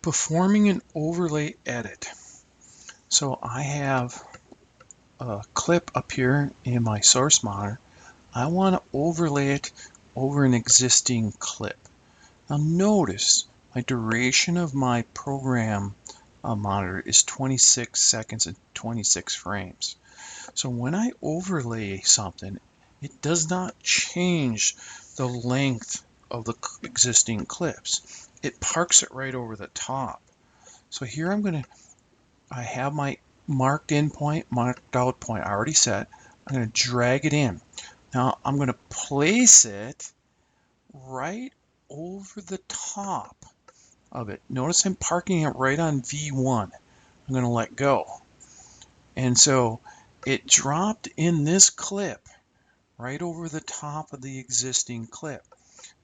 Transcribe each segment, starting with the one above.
Performing an overlay edit. So I have a clip up here in my source monitor. I want to overlay it over an existing clip. Now notice my duration of my program monitor is 26 seconds and 26 frames. So when I overlay something, it does not change the length of the existing clips. It parks it right over the top. So here I have my marked in point, marked out point already set. I'm going to drag it in. Now I'm going to place it right over the top of it. Notice I'm parking it right on V1. I'm going to let go. And so it dropped in this clip right over the top of the existing clip.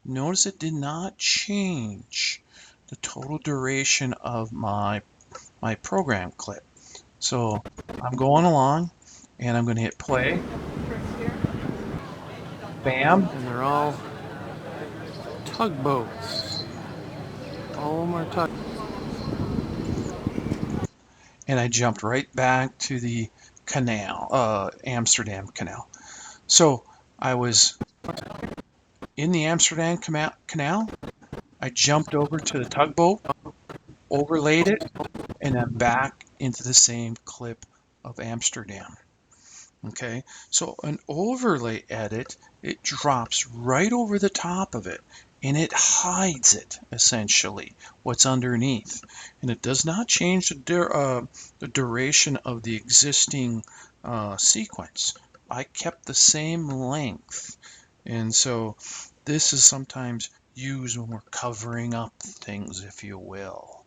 Notice it did not change the total duration of my program clip. So I'm going along and I'm going to hit play. Bam. And they're all tugboats. All of them are tugboats. And I jumped right back to the canal, Amsterdam Canal. So I was in the Amsterdam Canal. I jumped over to the tugboat, overlaid it, and then back into the same clip of Amsterdam. Okay, so an overlay edit, it drops right over the top of it and it hides it, essentially, what's underneath. And it does not change the duration of the existing sequence. I kept the same length. And so this is sometimes used when we're covering up things, if you will.